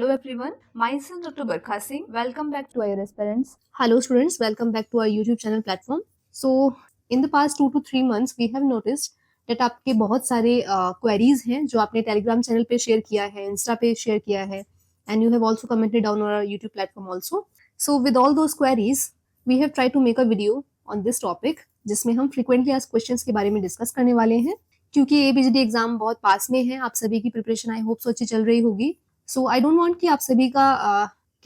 Hello everyone, myself Dr. Barkha Singh. Welcome back to our aspirants. Hello students, welcome back to our YouTube channel platform. So in the past 2 to 3 months we have noticed that आपके बहुत सारे queries हैं जो आपने Telegram channel पे share किया है, Insta पे share किया है, and you have also commented down on our YouTube platform also. So with all those queries, we have tried to make a video on this topic जिसमें हम frequently asked questions के बारे में discuss करने वाले हैं. क्योंकि APGD एग्जाम बहुत पास में है, आप सभी की प्रिपरेशन आई होप सो अच्छी चल रही होगी. सो आई डोंट वांट कि आप सभी का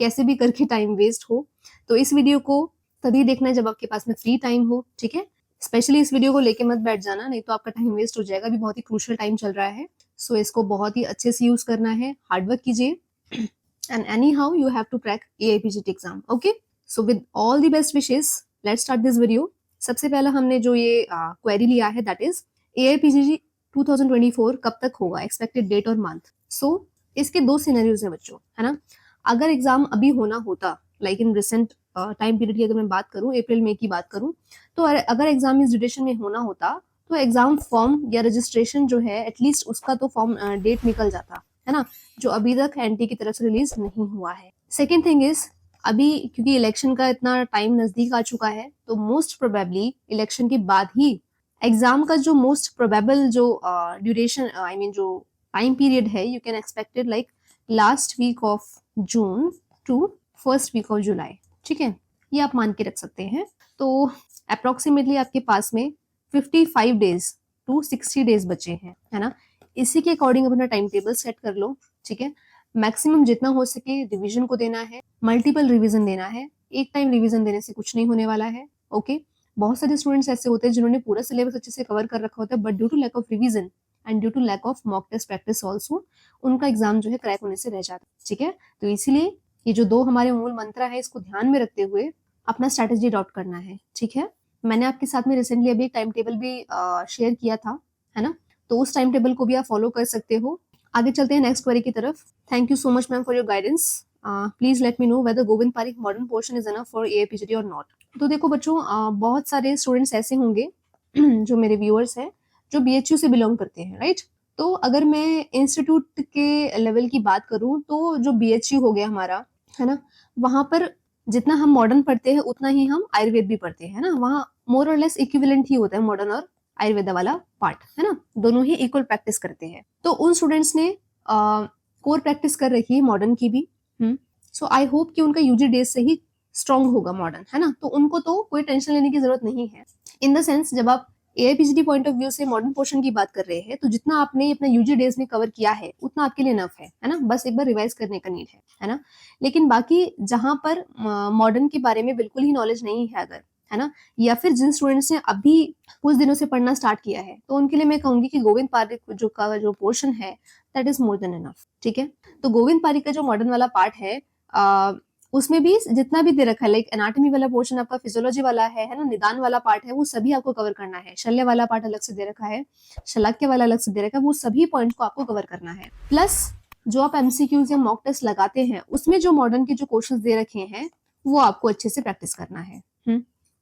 कैसे भी करके टाइम वेस्ट हो. तो इस वीडियो को तभी देखना है जब आपके पास में फ्री टाइम हो, ठीक है. स्पेशली इस वीडियो को लेके मत बैठ जाना, नहीं तो आपका टाइम वेस्ट हो जाएगा. अभी बहुत ही क्रूशियल टाइम चल रहा है, सो इसको बहुत ही अच्छे से यूज करना है, हार्डवर्क कीजिए, and anyhow you have to crack AIPGT exam. Okay, so with all the best wishes let's start this video. सबसे पहला हमने जो ये क्वेरी लिया है दैट इज AIPGT 2024 कब तक होगा, एक्सपेक्टेड डेट और मंथ. सो इसके दो सिनेरियोज हैं बच्चों, है ना. अगर एग्जाम अभी होना होता, like in recent time period की अगर मैं बात करूं, अप्रैल मई की बात करूं, तो अगर एग्जाम इस ड्यूरेशन में होना होता तो एग्जाम फॉर्म या रजिस्ट्रेशन जो है एटलीस्ट उसका तो फॉर्म डेट निकल जाता, है ना, जो अभी तक एनटी की तरफ से रिलीज नहीं हुआ है. सेकेंड थिंग इज अभी क्योंकि इलेक्शन का इतना टाइम नजदीक आ चुका है तो मोस्ट प्रोबेबली इलेक्शन के बाद ही एग्जाम का जो मोस्ट प्रोबेबल जो ड्यूरेशन आई मीन जो टाइम पीरियड है, you can expected like last week of June to first week of July. ठीक है, ये आप मान के रख सकते हैं. तो अप्रोक्सीमेटली आपके पास में 55 डेज टू 60 डेज बचे हैं, है ना. इसी के अकॉर्डिंग अपना टाइम टेबल सेट कर लो. ठीक है, मैक्सिमम जितना हो सके रिवीजन को देना है, मल्टीपल रिवीजन देना है. एक टाइम रिवीजन देने से कुछ नहीं होने वाला है. ओके, बहुत सारे स्टूडेंट्स ऐसे होते हैं जिन्होंने पूरा सिलेबस अच्छे से कवर कर रखा होता है, but due to lack of revision and due to lack of mock test practice also उनका एग्जाम जो है क्रैक होने से रह जाता है. ठीक है, तो इसीलिए ये जो दो हमारे मूल मंत्र है इसको ध्यान में रखते हुए अपना स्ट्रैटेजी अडॉप्ट करना है. ठीक है, मैंने आपके साथ में रिसेंटली अभी एक टाइम टेबल भी शेयर किया था, है ना, तो उस टाइम टेबल को भी आप फॉलो कर सकते हो. आगे चलते हैं नेक्स्ट क्वेरी की तरफ. Thank you so much ma'am for your guidance. Please let me know whether Govind Pareek modern portion is enough for AIPGT or not. तो देखो बच्चों, बहुत सारे स्टूडेंट्स ऐसे होंगे जो मेरे व्यूअर्स हैं जो BHU से बिलोंग करते हैं, राइट. तो अगर मैं इंस्टीट्यूट के लेवल की बात करूं तो जो BHU हो गया हमारा, है ना, वहां पर जितना हम मॉडर्न पढ़ते हैं उतना ही हम आयुर्वेद भी पढ़ते हैं, ना. वहाँ मोर और लेस इक्विवेलेंट ही होता है मॉडर्न और आयुर्वेद वाला पार्ट, है ना. दोनों ही इक्वल प्रैक्टिस करते हैं. तो उन स्टूडेंट्स ने कोर प्रैक्टिस कर रखी है मॉडर्न की भी. सो आई होप कि उनका UG डेज से ही स्ट्रॉन्ग होगा मॉडर्न, है ना. तो उनको तो कोई टेंशन लेने की जरूरत नहीं है. इन द सेंस जब आप AIPGT पॉइंट ऑफ व्यू से मॉडर्न पोर्शन की बात कर रहे हैं तो जितना आपने अपना UG डेज में कवर किया है उतना आपके लिए इनफ है ना. बस एक बार रिवाइज करने का नीड है ना. लेकिन बाकी जहां पर मॉडर्न के बारे में बिल्कुल ही नॉलेज नहीं है अगर, है ना, या फिर जिन स्टूडेंट्स ने अभी कुछ दिनों से पढ़ना स्टार्ट किया है तो उनके लिए मैं कहूंगी कि गोविंद पारिक जो पोर्शन है that is more than enough. ठीक है, तो गोविंद पारिक का जो मॉडर्न वाला पार्ट है उसमें भी जितना भी दे रखा है, लाइक एनाटॉमी वाला पोर्शन आपका, फिजियोलॉजी वाला है ना, निदान वाला पार्ट है, वो सभी आपको कवर करना है. शल्य वाला पार्ट अलग से दे रखा है, शलाक्य वाला अलग से दे रखा है, वो सभी पॉइंट को आपको कवर करना है. प्लस जो आप MCQs या मॉक टेस्ट लगाते हैं उसमें जो मॉडर्न के जो क्वेश्चंस दे रखे हैं वो आपको अच्छे से प्रैक्टिस करना है.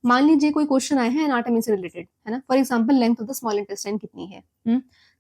मान लीजिए कोई क्वेश्चन आए हैं एनाटॉमी से रिलेटेड, है ना, for example length of the small intestine कितनी है.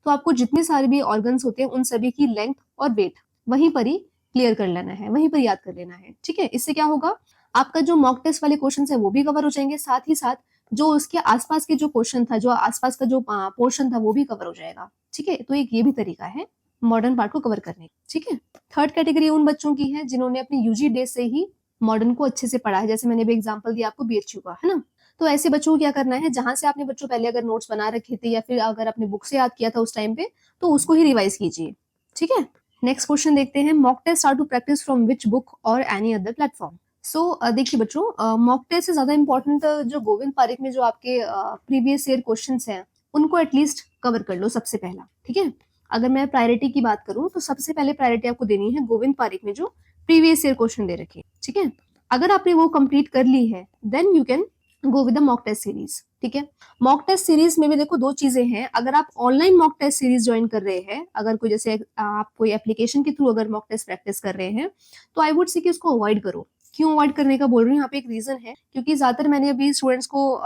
तो आपको जितने सारे भी ऑर्गन्स होते हैं उन सभी की लेंथ और वेट वहीं पर ही क्लियर कर लेना है, वहीं पर याद कर लेना है. ठीक है, इससे क्या होगा, आपका जो मॉक टेस्ट वाले क्वेश्चन है वो भी कवर हो जाएंगे, साथ ही साथ जो उसके आसपास के जो क्वेश्चन था, जो आसपास का जो पोर्शन था वो भी कवर हो जाएगा. ठीक है, तो एक ये भी तरीका है मॉडर्न पार्ट को कवर करने. ठीक है, थर्ड कैटेगरी उन बच्चों की है जिन्होंने अपने UG डेज से ही मॉडर्न को अच्छे से पढ़ा है, जैसे मैंने भी एग्जाम्पल दिया आपको BHU का, है ना. तो ऐसे बच्चों को क्या करना है, जहां से आपने बच्चों पहले अगर नोट्स बना रखे थे या फिर अगर अपने बुक से याद किया था उस टाइम पे तो उसको ही रिवाइज कीजिए. ठीक है, नेक्स्ट क्वेश्चन देखते हैं. Mock test are to practice from which book or any other platform. So देखिए बच्चों, मॉक टेस्ट से ज्यादा इंपॉर्टेंट जो गोविंद पारिक में जो आपके प्रीवियस ईयर क्वेश्चंस हैं उनको एटलीस्ट कवर कर लो सबसे पहला. ठीक है, अगर मैं प्रायोरिटी की बात करूं तो सबसे पहले प्रायोरिटी आपको देनी है गोविंद पारिक में जो प्रीवियस ईयर क्वेश्चन दे रखे. ठीक है, अगर आपने वो कंप्लीट कर ली है then you can go with the mock test series. ठीक है, मॉक टेस्ट सीरीज में भी देखो दो चीजें हैं. अगर आप online mock test series join कर रहे हैं, अगर कोई जैसे आप कोई एप्लीकेशन के थ्रू अगर मॉक टेस्ट प्रैक्टिस कर रहे हैं तो आई वुड से कि उसको अवॉइड करो. क्यों अवॉइड करने का बोल रही हूँ, यहाँ पे एक रीजन है. क्योंकि ज्यादातर मैंने अभी स्टूडेंट्स को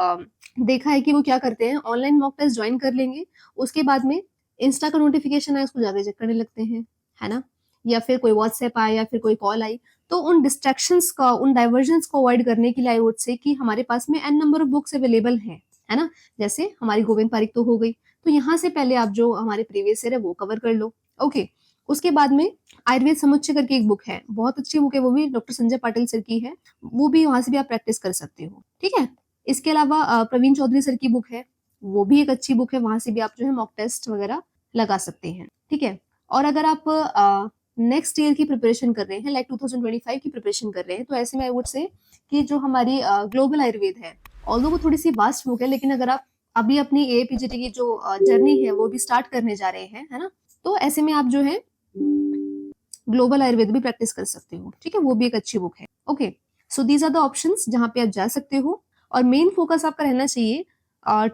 देखा है कि वो क्या करते हैं, ऑनलाइन मॉक टेस्ट ज्वाइन कर लेंगे, उसके बाद में इंस्टा का नोटिफिकेशन है उसको ज्यादा चेक करने लगते हैं, है ना. या फिर कोई व्हाट्सएप आया या फिर कोई कॉल आई, तो उन डिस्ट्रैक्शंस का, उन डाइवर्जन्स को अवॉइड करने के लिए आई वुड से कि हमारे पास में n number of books available हैं, है ना। जैसे हमारी गोविंद पारिक तो हो गई, तो यहाँ से पहले आप जो हमारे प्रीवियस ईयर है वो कवर कर लो। ओके, उसके बाद में आयुर्वेद समुच्चय करके एक बुक है, बहुत अच्छी बुक है, वो भी डॉक्टर संजय पाटिल सर की है, वो भी वहां से भी आप प्रैक्टिस कर सकते हो, ठीक है। इसके अलावा प्रवीण चौधरी सर की बुक है, वो भी एक अच्छी बुक है, वहां से भी आप जो है मॉक टेस्ट वगैरह लगा सकते हैं, ठीक है। और अगर आप नेक्स्ट ईयर की प्रिपरेशन कर रहे हैं, लाइक 2025 की प्रिपरेशन कर रहे हैं, तो ऐसे में आई वुड से कि जो हमारी ग्लोबल आयुर्वेद है, ऑल्दो वो थोड़ी सी वास्ट बुक है, लेकिन अगर आप अभी अपनी एपीजीटी की जो जर्नी है वो भी स्टार्ट करने जा रहे हैं, है ना, तो ऐसे में आप जो है ग्लोबल आयुर्वेद भी प्रैक्टिस कर सकते हो, ठीक है, वो भी एक अच्छी बुक है। Okay, so these are the options जहां पे आप जा सकते हो, और मेन फोकस आपका रहना चाहिए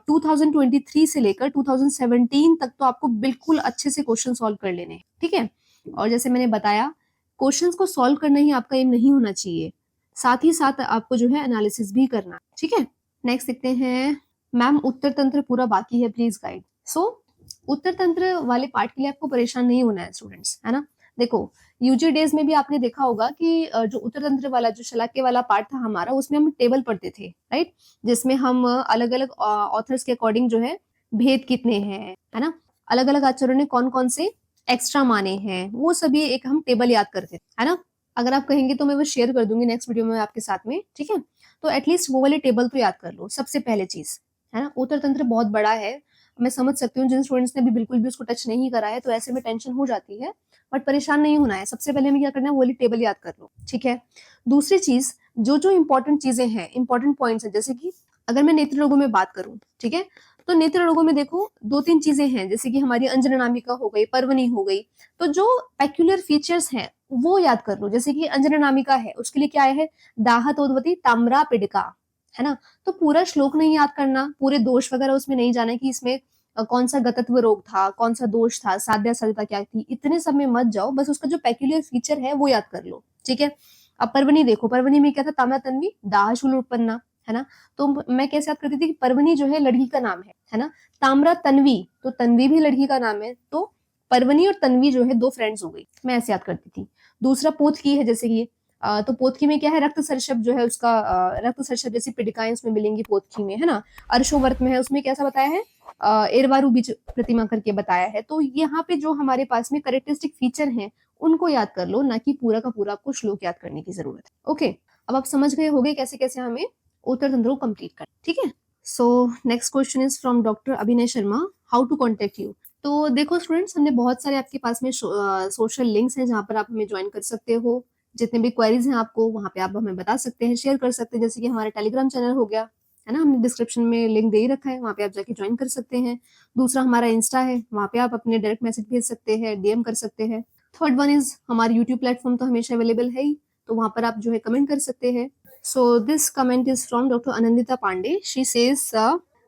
2023 से लेकर 2017 तक तो आपको बिल्कुल अच्छे से क्वेश्चन सॉल्व कर लेने हैं, ठीक है। और जैसे मैंने बताया, क्वेश्चंस को सॉल्व करना ही आपका एम नहीं होना चाहिए, साथ ही साथ आपको जो है एनालिसिस भी करना, ठीक है। नेक्स्ट देखते हैं, मैम उत्तर तंत्र पूरा बाकी है, प्लीज गाइड। सो उत्तर तंत्र वाले पार्ट के लिए आपको परेशान नहीं होना है स्टूडेंट्स, है ना। देखो, यूजी डेज में भी आपने देखा होगा कि जो उत्तर तंत्र वाला, जो शलाक्य वाला पार्ट था हमारा, उसमें हम टेबल पढ़ते थे, राइट, जिसमें हम अलग अलग ऑथर्स के अकॉर्डिंग जो है भेद कितने हैं, है ना, अलग अलग आचार्यों ने कौन कौन से एक्स्ट्रा माने हैं, वो सभी एक हम टेबल याद करते थे, है ना। अगर आप कहेंगे तो मैं वो शेयर कर दूंगी नेक्स्ट वीडियो में आपके साथ में, ठीक है। तो एटलीस्ट वो वाले टेबल तो याद कर लो, सबसे पहले चीज, है ना। उत्तर तंत्र बहुत बड़ा है, मैं समझ सकती हूँ जिन स्टूडेंट्स ने भी बिल्कुल भी उसको टच नहीं करा है, तो ऐसे में टेंशन हो जाती है, बट परेशान नहीं होना है। सबसे पहले हमें क्या करना है, वो वाली टेबल याद कर लो, ठीक है। दूसरी चीज, जो जो इंपॉर्टेंट चीजें हैं, इंपॉर्टेंट पॉइंट्स हैं, जैसे कि अगर मैं नेत्र रोगों में बात करूं, ठीक है, तो नेत्र रोगों में देखो 2-3 चीजें हैं, जैसे कि हमारी अंजनानामिका हो गई, पर्वनी हो गई, तो जो पेक्यूलर फीचर्स हैं वो याद कर लो। जैसे कि अंजनानामिका है, उसके लिए क्या है, दाहतोद्वती ताम्रा पिडका, है ना। तो पूरा श्लोक नहीं याद करना, पूरे दोष वगैरह उसमें नहीं जाना कि इसमें कौन सा गतत्व रोग था, कौन सा दोष था, साध्या साध्यता क्या थी, इतने सब में मत जाओ, बस उसका जो पेक्यूलियर फीचर है वो याद कर लो, ठीक है। अब पर्वनी देखो, पर्वनी में क्या था, ताम्रा तन्वी दाहशूल उत्पन्ना, है ना। तो मैं कैसे याद करती थी कि पर्वनी जो है लड़की का नाम है ना। ताम्रा तन्वी, तो तन्वी भी लड़की का नाम है, तो पर्वनी और तन्वी जो है दो फ्रेंड्स हो गई, मैं ऐसे याद करती थी। दूसरा पोथकी है, जैसे कि तो पोथकी में क्या है, रक्त सर्षप जो है उसका, रक्त सर्षप जैसी पिडिकाएं उसमें मिलेंगी पोथकी में, है ना। अर्शोवर्त में है, उसमें कैसा बताया है, एरवारू बीज प्रतिमा करके बताया है। तो यहाँ पे जो हमारे पास में करेक्टरिस्टिक फीचर हैं उनको याद कर लो, ना कि पूरा का पूरा आपको श्लोक याद करने की जरूरत है। ओके, अब आप समझ गए होंगे कैसे कैसे हमें उत्तर तंत्र को कंप्लीट करना, ठीक है। So next question is from doctor Abhinay Sharma, how to contact you. तो देखो स्टूडेंट्स, हमने बहुत सारे आपके पास में सोशल लिंक्स हैं जहाँ पर आप हमें ज्वाइन कर सकते हो। जितने भी क्वेरीज हैं आपको, वहाँ पे आप हमें बता सकते हैं, शेयर कर सकते हैं। जैसे कि हमारा टेलीग्राम चैनल हो गया, है ना, हमने डिस्क्रिप्शन में लिंक दे ही रखा है, वहाँ पे आप जाके ज्वाइन कर सकते हैं। दूसरा हमारा इंस्टा है, वहाँ पे आप अपने डायरेक्ट मैसेज भेज सकते हैं, डीएम कर सकते हैं। थर्ड वन इज हमारा यूट्यूब प्लेटफॉर्म तो हमेशा अवेलेबल है ही, तो वहाँ पर आप जो है कमेंट कर सकते हैं। So this comment is from doctor Anandita Pandey, she says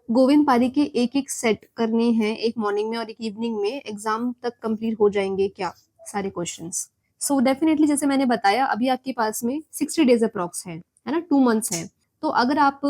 Govind Pareek के एक एक सेट करने हैं, एक मॉर्निंग में और एक इवनिंग में, एग्जाम तक कंप्लीट हो जाएंगे क्या सारे क्वेश्चंस। सो डेफिनेटली, जैसे मैंने बताया, अभी आपके पास में 60 डेज अप्रॉक्स है ना, 2 मंथ्स है। तो अगर आप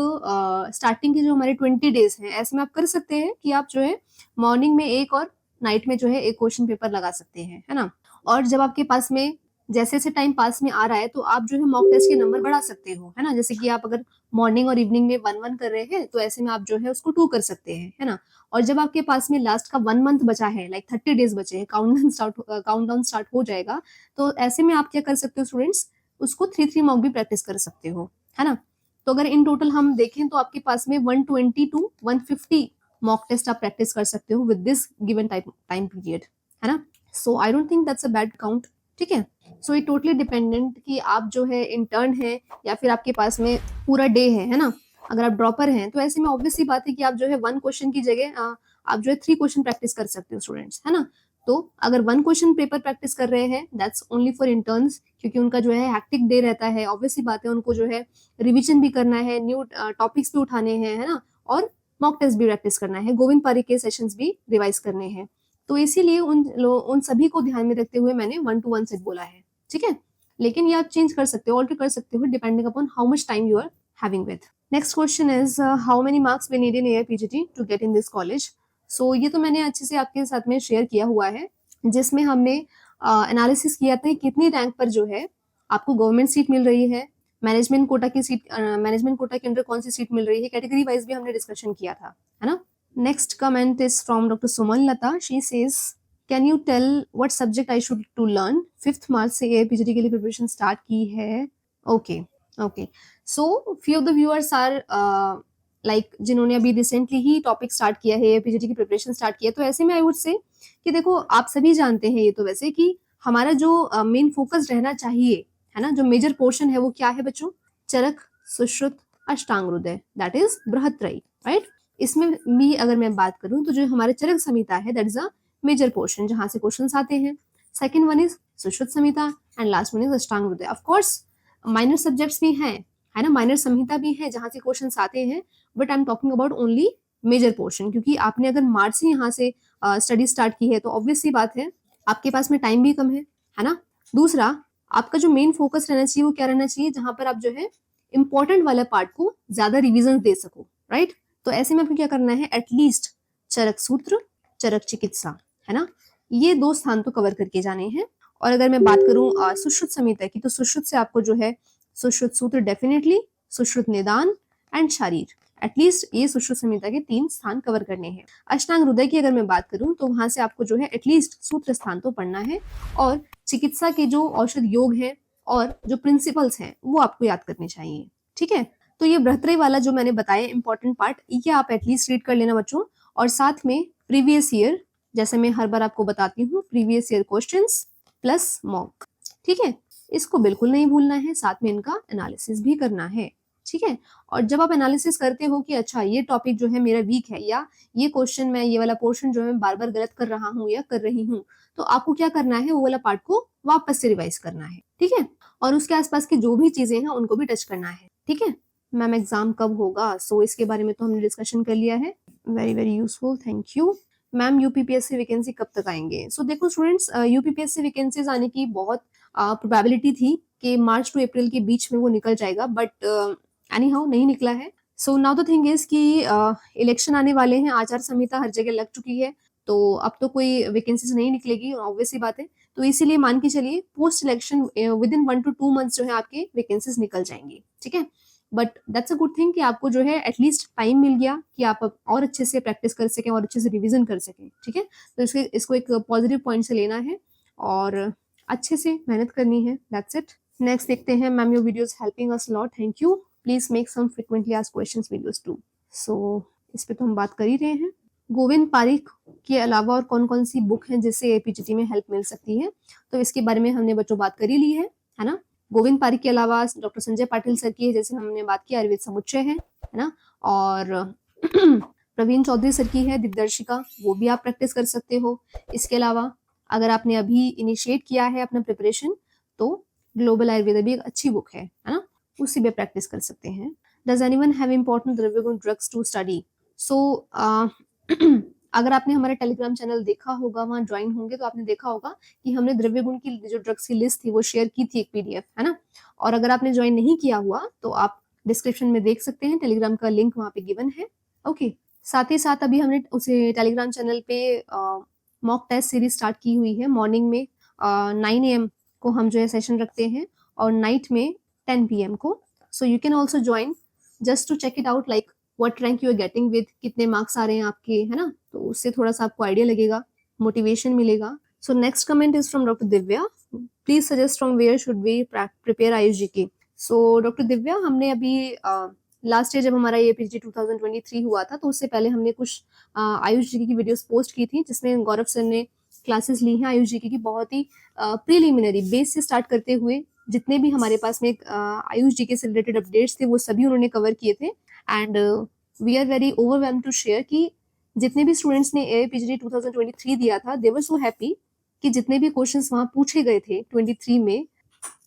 स्टार्टिंग के जो हमारे 20 डेज हैं, ऐसे में आप कर सकते हैं कि आप जो है मॉर्निंग में एक और नाइट में जो है एक क्वेश्चन पेपर लगा सकते हैं, है ना। और जब आपके पास में जैसे जैसे टाइम पास में आ रहा है, तो आप जो है मॉक टेस्ट के नंबर बढ़ा सकते हो, है ना। जैसे कि आप अगर मॉर्निंग और इवनिंग में 1-1 कर रहे हैं, तो ऐसे में आप जो है उसको 2 कर सकते हैं, है ना। और जब आपके पास में लास्ट का 1 मंथ बचा है, लाइक 30 डेज बचे हैं, काउंटडाउन स्टार्ट हो जाएगा, तो ऐसे में आप क्या कर सकते हो स्टूडेंट्स, उसको 3-3 मॉक भी प्रैक्टिस कर सकते हो, है ना। तो अगर इन टोटल हम देखें तो आपके पास में 120 to 150 मॉक टेस्ट आप प्रैक्टिस कर सकते हो with this given time period, है ना। So I don't think that's a bad count, ठीक है। सो ये टोटली डिपेंडेंट कि आप जो है इंटर्न है या फिर आपके पास में पूरा डे है ना। अगर आप ड्रॉपर हैं, तो ऐसे में ऑब्वियस सी बात है कि आप जो है 1 क्वेश्चन की जगह आप जो है 3 क्वेश्चन प्रैक्टिस कर सकते हो स्टूडेंट्स, है ना। तो अगर 1 क्वेश्चन पेपर प्रैक्टिस कर रहे हैं, दैट्स ओनली फॉर इंटर्न्स, क्योंकि उनका जो है हैक्टिक डे रहता है, ऑब्वियस सी बात है, उनको जो है रिविजन भी करना है, न्यू टॉपिक्स भी उठाने हैं, है ना, और मॉक टेस्ट भी प्रैक्टिस करना है, गोविंद पारी के सेशंस भी रिवाइज करने हैं। तो इसीलिए उन सभी को ध्यान में रखते हुए मैंने 1 to 1 सेट बोला है, ठीक है। लेकिन ये आप चेंज कर सकते हो, ऑल्टर कर सकते हो, depending upon how much time you are having with. Next question is how many marks we need in AIPGT to get in this college. So ये तो मैंने अच्छे से आपके साथ में शेयर किया हुआ है, जिसमें हमने एनालिसिस किया था कितनी रैंक पर जो है आपको गवर्नमेंट सीट मिल रही है, मैनेजमेंट कोटा की सीट, मैनेजमेंट कोटा के अंदर कौन सी सीट मिल रही है, कैटेगरी वाइज भी हमने डिस्कशन किया था, है ना। Next comment is from doctor Suman Lata, she says can you tell what subject I should to learn, 5th March से एपीजीडी के लिए प्रिपरेशन स्टार्ट की है। Okay okay, so few of the viewers are like जिन्होंने अभी रिसेंटली ही topic start किया है, एपीजीडी की प्रिपरेशन स्टार्ट किया, तो ऐसे में आई वुड से कि देखो आप सभी जानते हैं ये तो वैसे कि हमारा जो मेन फोकस रहना चाहिए, है ना, जो मेजर पोर्शन है वो क्या है बच्चों, चरक, सुश्रुत, अष्टांग हृदय, दैट इज बृहत्रयी, राइट। इसमें भी अगर मैं बात करूं तो जो हमारे चरक संहिता है that is a major portion जहां से क्वेश्चंस आते हैं। Second one is Sushruta Samhita and last one is Ashtanga Hridaya. Of course minor subjects भी हैं, है ना, माइनर संहिता भी है जहां से क्वेश्चंस आते हैं, but I am talking about only major portion, क्योंकि आपने अगर मार्च से यहाँ से स्टडी स्टार्ट की है तो ऑब्वियस सी बात है आपके पास में टाइम भी कम है ना। दूसरा आपका जो मेन फोकस रहना चाहिए वो क्या रहना चाहिए, जहां पर आप जो है इंपॉर्टेंट वाले पार्ट को ज्यादा रिविजन दे सको, राइट। तो ऐसे में आपको क्या करना है, एटलीस्ट चरक सूत्र, चरक चिकित्सा, है ना, ये 2 स्थान तो कवर करके जाने हैं। और अगर मैं बात करूं सुश्रुत संहिता की, तो सुश्रुत से आपको जो है सुश्रुत सूत्र डेफिनेटली, सुश्रुत निदान एंड शारीर, एटलीस्ट ये सुश्रुत संहिता के 3 स्थान कवर करने हैं। अष्टांग हृदय की अगर मैं बात करूं तो वहां से आपको जो है एटलीस्ट सूत्र स्थान तो पढ़ना है, और चिकित्सा के जो औषध योग है और जो प्रिंसिपल्स हैं वो आपको याद करने चाहिए, ठीक है। तो ये बृहत्रयी वाला जो मैंने बताया इंपॉर्टेंट पार्ट, ये आप एटलीस्ट रीड कर लेना बच्चों, और साथ में प्रीवियस ईयर, जैसे मैं हर बार आपको बताती हूँ, previous year questions plus mock, ठीक है, इसको बिल्कुल नहीं भूलना है, साथ में इनका एनालिसिस भी करना है, ठीक है। और जब आप एनालिसिस करते हो कि अच्छा ये टॉपिक जो है मेरा वीक है, या ये क्वेश्चन मैं ये वाला पोर्शन जो है मैं बार बार गलत कर रहा हूँ या कर रही हूँ, तो आपको क्या करना है, वो वाला पार्ट को वापस से रिवाइज करना है, ठीक है, और उसके आसपास की जो भी चीजें हैं उनको भी टच करना है, ठीक है। मैम एग्जाम कब होगा, सो इसके बारे में तो हमने डिस्कशन कर लिया है, very very useful, thank you. Ma'am UPPSC vacancy कब तक आएंगे, सो देखो स्टूडेंट्स, यूपीपीएससी वैकेंसीज आने की बहुत प्रोबेबिलिटी थी कि मार्च टू अप्रैल के बीच में वो निकल जाएगा, बट एनी हाउ नहीं निकला है। So now the thing is कि इलेक्शन आने वाले हैं, आचार संहिता हर जगह लग चुकी है, तो अब तो कोई वैकेंसीज नहीं निकलेगी, ऑब्वियस ही बात है। तो इसीलिए मान के चलिए post election with in 1 to 2 months जो है आपके वैकेंसीज निकल जाएंगी, ठीक है। But that's a good thing कि आपको जो है एटलीस्ट टाइम मिल गया कि आप और अच्छे से प्रैक्टिस कर सकें और अच्छे से रिवीजन कर सकें, ठीक है। तो इसको एक पॉजिटिव पॉइंट से लेना है और अच्छे से मेहनत करनी है, दैट्स इट। नेक्स्ट देखते हैं, ma'am your videos helping us lot, thank you, please make some frequently asked questions videos too. So इस पे तो हम बात कर ही रहे हैं। गोविंद पारिक के अलावा और कौन कौन सी बुक है जिससे एपीजीटी में हेल्प मिल सकती है, तो इसके बारे में हमने बच्चों बात कर ही ली है ना। गोविंद पारिक के अलावा डॉक्टर संजय पाटिल सर की है, जैसे हमने बात की आयुर्वेद समुच्चय है ना, और प्रवीण चौधरी सर की है दिग्दर्शिका, वो भी आप प्रैक्टिस कर सकते हो। इसके अलावा अगर आपने अभी इनिशिएट किया है अपना प्रिपरेशन, तो ग्लोबल आयुर्वेद भी एक अच्छी बुक है ना, उसी पे प्रैक्टिस कर सकते हैं। Does anyone have important Dravyaguna drugs to study, so अगर आपने हमारा टेलीग्राम चैनल देखा होगा, वहां ज्वाइन होंगे तो आपने देखा होगा कि हमने द्रव्य गुण की जो ड्रग्स की लिस्ट थी वो शेयर की थी एक पीडीएफ, है ना। और अगर आपने ज्वाइन नहीं किया हुआ तो आप डिस्क्रिप्शन में देख सकते हैं, टेलीग्राम का लिंक वहां पे गिवन है, ओके। साथ ही साथ अभी हमने उसे टेलीग्राम चैनल पे मॉक टेस्ट सीरीज स्टार्ट की हुई है। मॉर्निंग में 9 AM को हम जो है सेशन रखते हैं और नाइट में 10 PM को, so you can also join just to check it out, like what rank you are getting with, कितने मार्क्स आ रहे हैं आपके, है ना, तो उससे थोड़ा सा आपको आइडिया लगेगा, मोटिवेशन मिलेगा। So next comment is from doctor Divya, please suggest from where should we prepare Ayush GK. So doctor Divya, हमने अभी लास्ट ईयर जब हमारा ये एपीजीटी 2023 हुआ था, तो उससे पहले हमने कुछ आयुष-जीके की वीडियोस पोस्ट की थी, जिसमें गौरव सर ने क्लासेस ली हैं आयुष-जीके की, बहुत ही प्रीलिमिनरी बेस से स्टार्ट करते हुए जितने भी हमारे पास में आयुष-जीके से रिलेटेड अपडेट्स थे वो सभी उन्होंने कवर किए थे। And we are very overwhelmed to share कि जितने भी स्टूडेंट्स ने एपीजीटी 2023 दिया था, दे वर सो हैप्पी कि जितने भी क्वेश्चंस वहां पूछे गए थे 23 में,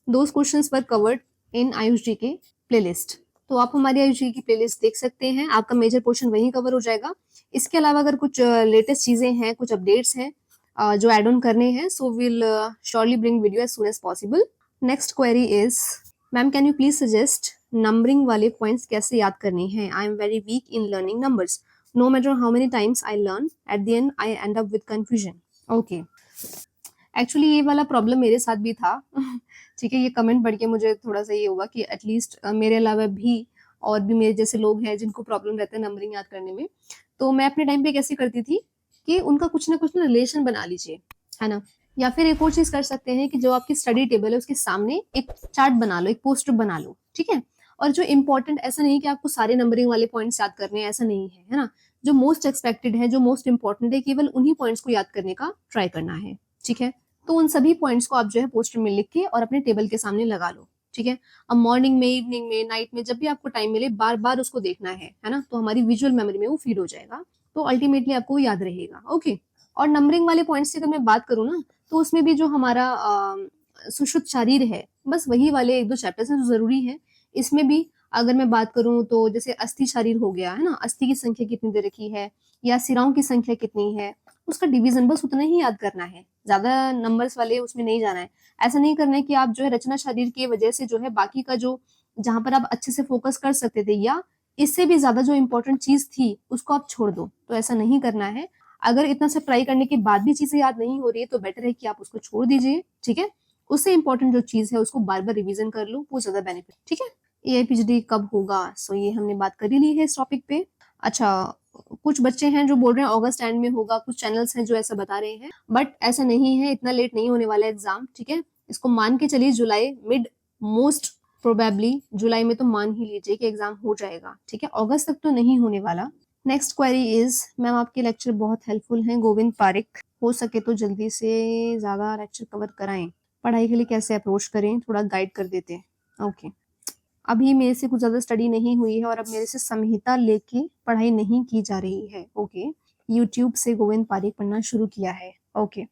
those questions were covered in Ayush GK playlist. तो आप हमारी आयुष-जीके की प्लेलिस्ट देख सकते हैं, आपका मेजर पोर्शन वहीं कवर हो जाएगा। इसके अलावा अगर कुछ लेटेस्ट चीजें हैं, कुछ अपडेट्स हैं जो एड ऑन करने हैं, so will surely bring video as soon as possible. Next query is, ma'am can you please suggest numbering वाले पॉइंट्स कैसे याद करने हैं, I am very weak in learning numbers, no matter how many times I learn, at the end I end up with confusion. Okay, actually ये वाला problem मेरे साथ भी था ठीक है, ये कमेंट पढ़ के मुझे थोड़ा सा ये हुआ कि एटलीस्ट मेरे अलावा भी और भी मेरे जैसे लोग हैं जिनको प्रॉब्लम रहता है नंबरिंग याद करने में। तो मैं अपने टाइम पे कैसे करती थी कि उनका कुछ ना रिलेशन बना लीजिए, है ना। या फिर एक और चीज कर सकते हैं कि जो आपकी स्टडी टेबल है उसके सामने एक चार्ट बना लो, एक पोस्टर बना लो, ठीक है। और जो इम्पोर्टेंट, ऐसा नहीं कि आपको सारे नंबरिंग वाले पॉइंट्स याद करने हैं, ऐसा नहीं है ना। जो मोस्ट एक्सपेक्टेड है, जो मोस्ट इंपॉर्टेंट है, केवल उन्हीं पॉइंट्स को याद करने का ट्राई करना है, ठीक है। तो उन सभी पॉइंट्स को आप जो है पोस्टर में लिख के और अपने टेबल के सामने लगा लो, ठीक है। अब मॉर्निंग में, इवनिंग में, नाइट में, जब भी आपको टाइम मिले बार बार उसको देखना है ना। तो हमारी विजुअल मेमोरी में वो फीड हो जाएगा, तो अल्टीमेटली आपको याद रहेगा। ओके। और नंबरिंग वाले पॉइंट्स की अगर मैं बात करूँ ना, तो उसमें भी जो हमारा सुश्रुत शरीर है, बस वही वाले एक दो चैप्टर्स हैं जो जरूरी है। इसमें भी अगर मैं बात करूं तो जैसे अस्थि शरीर हो गया, है ना, अस्थि की संख्या कितनी दे रखी है या सिराओं की संख्या कितनी है, उसका डिवीजन बस उतना ही याद करना है, ज्यादा नंबर्स वाले उसमें नहीं जाना है। ऐसा नहीं करना है कि आप जो है रचना शरीर की वजह से जो है बाकी का जो, जहां पर आप अच्छे से फोकस कर सकते थे या इससे भी ज्यादा जो इंपॉर्टेंट चीज थी उसको आप छोड़ दो, तो ऐसा नहीं करना है। अगर इतना सब ट्राई करने के बाद भी चीजें याद नहीं हो रही है तो बेटर है कि आप उसको छोड़ दीजिए, ठीक है। उससे इंपॉर्टेंट जो चीज है उसको बार बार रिवीजन कर लो, वो ज्यादा बेनिफिट, ठीक है। एआईपीजीडी कब होगा, सो ये हमने बात कर ही ली है इस टॉपिक पे। अच्छा, कुछ बच्चे हैं जो बोल रहे हैं अगस्त एंड में होगा, कुछ चैनल्स हैं जो ऐसा बता रहे हैं, बट ऐसा नहीं है, इतना लेट नहीं होने वाला है एग्जाम, ठीक है। इसको मान के चलिए जुलाई मिड, मोस्ट प्रोबेबली जुलाई में तो मान ही लीजिए कि एग्जाम हो जाएगा, ठीक है। अगस्त तक तो नहीं होने वाला। नेक्स्ट क्वेरी इज, मैम आपके लेक्चर बहुत हेल्पफुल हैं, गोविंद पारिक, हो सके तो जल्दी से ज्यादा लेक्चर कवर कराएं, पढ़ाई के लिए कैसे अप्रोच करें, थोड़ा गाइड कर देते हैं। ओके, अभी मेरे से कुछ ज्यादा स्टडी नहीं हुई है और अब मेरे से संहिता लेके पढ़ाई नहीं की जा रही है। ओके, यूट्यूब से गोविंद पारिक पढ़ना शुरू किया है। ओके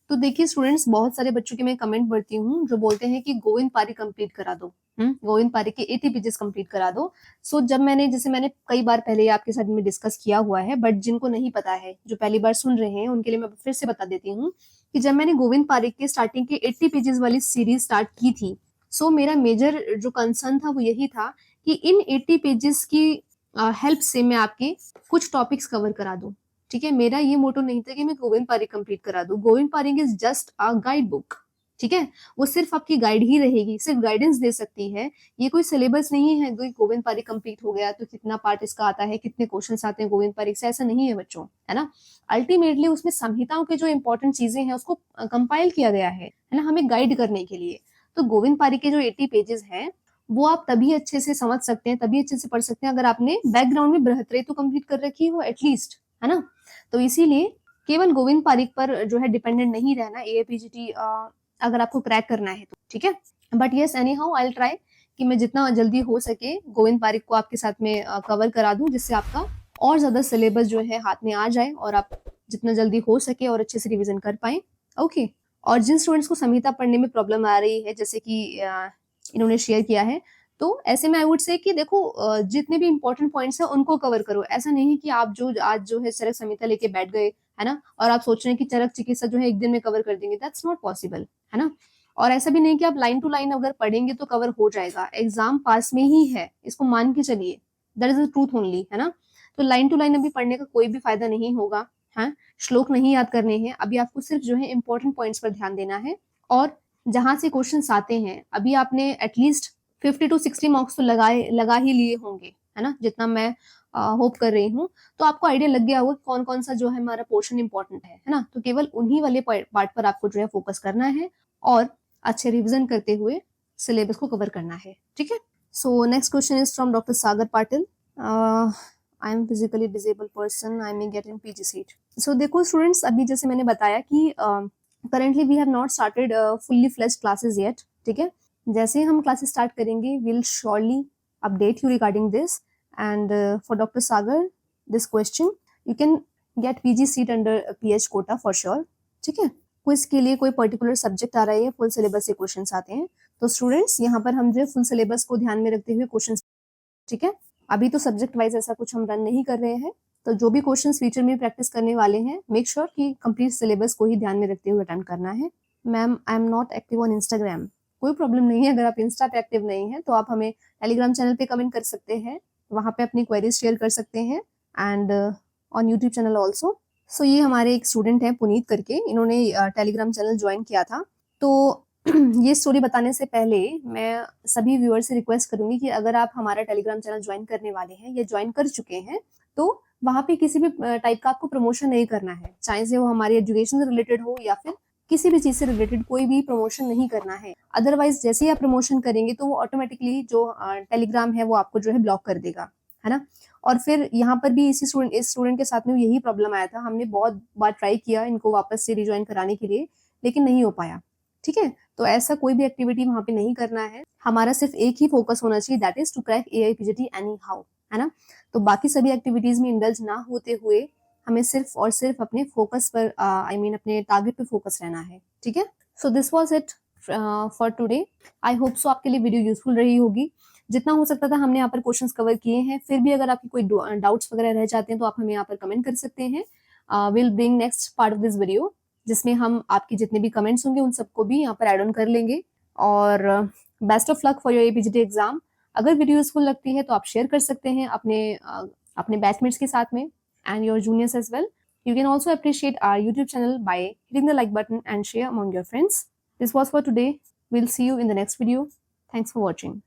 तो देखिए स्टूडेंट्स, बहुत सारे बच्चों के मैं कमेंट पढ़ती हूँ जो बोलते हैं कि गोविंद पारिक कंप्लीट करा दो, गोविंद पारिक के 80 पेजेस कंप्लीट करा दो। सो जब मैंने, जैसे मैंने कई बार पहले आपके साथ में डिस्कस किया हुआ है, बट जिनको नहीं पता है, जो पहली बार सुन रहे हैं, उनके लिए मैं फिर से बता देती हूँ कि जब मैंने गोविंद पारिक के स्टार्टिंग के 80 पेजेस वाली सीरीज स्टार्ट की थी, सो मेरा मेजर जो कंसर्न था वो यही था कि इन 80 पेजेस की हेल्प से मैं आपके कुछ टॉपिक्स कवर करा दूं, ठीक है। मेरा ये मोटो नहीं था कि मैं गोविंद पारिक कंप्लीट करा दूं। Govind Pareek is just a guide book, ठीक है। वो सिर्फ आपकी गाइड ही रहेगी, सिर्फ गाइडेंस दे सकती है। ये कोई सिलेबस नहीं है गोविंद पारिक कंप्लीट हो गया तो कितना पार्ट इसका आता है, कितने क्वेश्चंस आते हैं गोविंद पारिक से, ऐसा नहीं है बच्चों, है ना। अल्टीमेटली उसमें संहिताओं के जो इंपॉर्टेंट चीजें हैं उसको कंपाइल किया गया है ना, हमें गाइड करने के लिए। तो गोविंद पारिक के जो 80 पेजेस हैं वो आप तभी अच्छे से समझ सकते हैं, तभी अच्छे से पढ़ सकते हैं अगर आपने बैकग्राउंड में बृहत्रे तो कंप्लीट कर रखी हो एटलीस्ट, है ना। तो इसीलिए केवल गोविंद पारिक पर जो है डिपेंडेंट नहीं रहना एआईपीजीटी अगर आपको क्रैक करना है तो, ठीक है। But yes, any how I will try कि मैं जितना जल्दी हो सके गोविंद पारिक को आपके साथ में कवर करा दूं, जिससे आपका और ज्यादा सिलेबस जो है हाथ में आ जाए और आप जितना जल्दी हो सके और अच्छे से रिविजन कर पाए। ओके, और जिन स्टूडेंट्स को संहिता पढ़ने में प्रॉब्लम आ रही है, जैसे कि इन्होंने शेयर किया है, तो ऐसे में आई वुड से कि देखो जितने भी इंपॉर्टेंट पॉइंट्स हैं उनको कवर करो। ऐसा नहीं कि आप जो आज जो है चरक संहिता लेके बैठ गए, है ना, और आप सोच रहे हैं कि चरक चिकित्सा जो है एक दिन में कवर कर देंगे, दैट्स नॉट पॉसिबल, है ना। और ऐसा भी नहीं कि आप लाइन टू लाइन अगर पढ़ेंगे तो कवर हो जाएगा, एग्जाम पास में ही है, इसको मान के चलिए, that is the truth only, है ना। तो लाइन टू लाइन अभी पढ़ने का कोई भी फायदा नहीं होगा, है। श्लोक नहीं याद करने हैं, अभी आपको सिर्फ जो है इंपॉर्टेंट पॉइंट्स पर ध्यान देना है। और जहां से क्वेश्चंस आते हैं, अभी आपने एटलीस्ट 50 to 60 मार्क्स तो लगा ही लिए होंगे, है ना, जितना मैं होप कर रही हूँ। तो आपको आइडिया लग गया होगा कौन कौन सा जो है हमारा पोर्शन इंपॉर्टेंट है ना। तो केवल उन्हीं वाले पार्ट पर आपको जो है फोकस करना है और अच्छे रिविजन करते हुए सिलेबस को कवर करना है, ठीक है। So next question is from doctor Sagar Patil, I am physically disable person, I may get in PG seat. So देखो स्टूडेंट्स, अभी जैसे मैंने बताया कि currently we have not started fully fledged classes yet, ठीक है। जैसे हम क्लासेस स्टार्ट करेंगे we'll surely update you regarding this, and for Dr. Sagar this question you can get PG seat under PH quota for sure, ठीक है। Quiz के लिए कोई पर्टिकुलर सब्जेक्ट आ रहा है, फुल सिलेबस से क्वेश्चंस आते हैं, तो स्टूडेंट्स यहाँ पर हम जो फुल सिलेबस को ध्यान में रखते हुए क्वेश्चंस, ठीक है। अभी तो सब्जेक्ट वाइज ऐसा कुछ हम रन नहीं कर रहे हैं, तो जो भी क्वेश्चंस फ्यूचर में प्रैक्टिस करने वाले हैं, मेक श्योर कि कंप्लीट सिलेबस को ही ध्यान में रखते हुए अटेंड करना है। Ma'am I am not active on Instagram, कोई प्रॉब्लम नहीं है, अगर आप इंस्टा पे एक्टिव नहीं है तो आप हमें टेलीग्राम चैनल पे कमेंट कर सकते हैं, वहां पे अपनी क्वेरीज शेयर कर सकते हैं, and on YouTube channel also. So ये हमारे एक स्टूडेंट हैं पुनीत करके, इन्होंने टेलीग्राम चैनल ज्वाइन किया था। तो ये स्टोरी बताने से पहले मैं सभी व्यूअर से रिक्वेस्ट करूंगी कि अगर आप हमारा टेलीग्राम चैनल ज्वाइन करने वाले हैं या ज्वाइन कर चुके हैं, तो वहाँ पे किसी भी टाइप का आपको प्रमोशन नहीं करना है, चाहे से वो हमारी एजुकेशन से रिलेटेड हो या फिर किसी भी चीज से रिलेटेड कोई भी प्रमोशन नहीं करना है। अदरवाइज जैसे ही आप प्रमोशन करेंगे तो वो ऑटोमेटिकली जो टेलीग्राम है वो आपको जो है ब्लॉक कर देगा, है ना। और फिर यहाँ पर भी इस स्टूडेंट के साथ में यही प्रॉब्लम आया था। हमने बहुत बार ट्राई किया इनको वापस से रिज्वाइन कराने के लिए, लेकिन नहीं हो पाया। ठीक है, तो ऐसा कोई भी एक्टिविटी वहाँ पे नहीं करना है। हमारा सिर्फ एक ही फोकस होना चाहिए, that is to crack AIPGT anyhow, है ना। तो बाकी सभी एक्टिविटीज में इंडल्ज ना होते हुए हमें सिर्फ और सिर्फ अपने फोकस पर अपने टारगेट पे फोकस रहना है। ठीक है, so this was it for today. I hope so आपके लिए वीडियो यूजफुल रही होगी। जितना हो सकता था हमने यहाँ पर क्वेश्चंस कवर किए हैं। फिर भी अगर आपकी कोई डाउट्स वगैरह रह जाते हैं तो आप हमें यहाँ पर कमेंट कर सकते हैं। Will bring next part of this video, जिसमें हम आपके जितने भी कमेंट्स होंगे उन सबको भी यहाँ पर एड ऑन कर लेंगे। और best of luck for your AIPGT exam. अगर वीडियो यूजफुल लगती है तो आप शेयर कर सकते हैं अपने बैचमेट्स के साथ में and your juniors as well. You can also appreciate our YouTube channel by hitting the like button and share among your friends. This was for today. We'll see you in the next video. Thanks for watching.